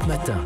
Europe Matin.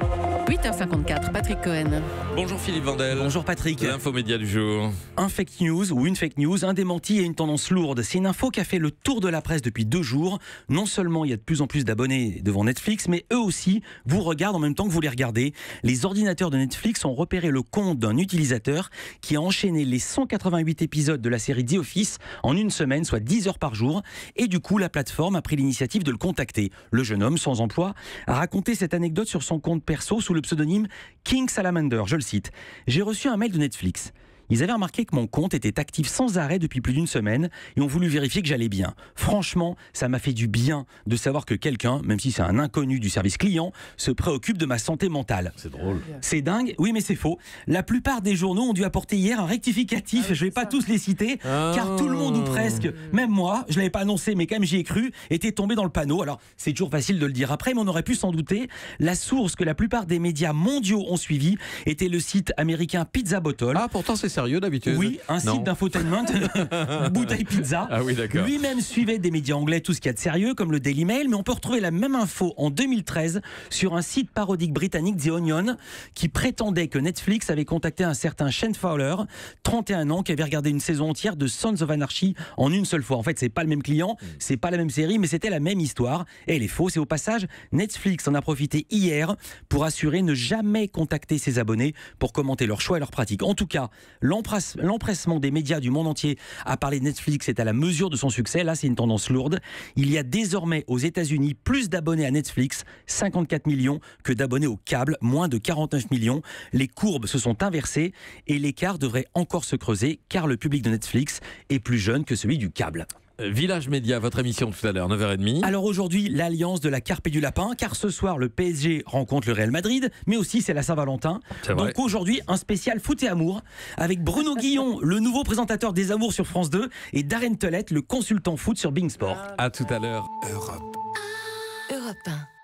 8h54, Patrick Cohen. Bonjour Philippe Vandel. Bonjour Patrick. L'infomédia du jour. Un fake news ou une fake news, un démenti et une tendance lourde. C'est une info qui a fait le tour de la presse depuis 2 jours. Non seulement il y a de plus en plus d'abonnés devant Netflix, mais eux aussi vous regardent en même temps que vous les regardez. Les ordinateurs de Netflix ont repéré le compte d'un utilisateur qui a enchaîné les 188 épisodes de la série The Office en une semaine, soit 10 heures par jour. Et du coup, la plateforme a pris l'initiative de le contacter. Le jeune homme, sans emploi, a raconté cette anecdote sur son compte perso sous le pseudonyme King Salamander. Je le cite. J'ai reçu un mail de Netflix. Ils avaient remarqué que mon compte était actif sans arrêt depuis plus d'une semaine et ont voulu vérifier que j'allais bien. Franchement, ça m'a fait du bien de savoir que quelqu'un, même si c'est un inconnu du service client, se préoccupe de ma santé mentale. C'est drôle. C'est dingue, oui mais c'est faux. La plupart des journaux ont dû apporter hier un rectificatif, je ne vais pas tous les citer, car tout le monde ou presque, même moi, je ne l'avais pas annoncé mais quand même j'y ai cru, était tombé dans le panneau. Alors c'est toujours facile de le dire après, mais on aurait pu s'en douter. La source que la plupart des médias mondiaux ont suivi était le site américain Pizza Bottle. Ah, pourtant c'est sérieux d'habitude. Oui, un site d'infotainment, Bouteille Pizza. Ah oui, d'accord. Lui-même suivait des médias anglais, tout ce qu'il y a de sérieux, comme le Daily Mail, mais on peut retrouver la même info en 2013 sur un site parodique britannique, The Onion, qui prétendait que Netflix avait contacté un certain Shane Fowler, 31 ans, qui avait regardé une saison entière de Sons of Anarchy en une seule fois. En fait, c'est pas le même client, c'est pas la même série, mais c'était la même histoire. Et elle est fausse. Et au passage, Netflix en a profité hier pour assurer ne jamais contacter ses abonnés pour commenter leurs choix et leurs pratiques. En tout cas, l'empressement des médias du monde entier à parler de Netflix est à la mesure de son succès. Là, c'est une tendance lourde. Il y a désormais aux États-Unis plus d'abonnés à Netflix, 54 millions, que d'abonnés au câble, moins de 49 millions. Les courbes se sont inversées et l'écart devrait encore se creuser car le public de Netflix est plus jeune que celui du câble. Village Média, votre émission tout à l'heure, 9h30. Alors aujourd'hui, l'alliance de la carpe et du lapin, car ce soir, le PSG rencontre le Real Madrid, mais aussi c'est la Saint-Valentin. Donc aujourd'hui, un spécial foot et amour, avec Bruno Guillon, le nouveau présentateur des Amours sur France 2, et Darren Tellet, le consultant foot sur Bein Sport. À tout à l'heure. Europe 1.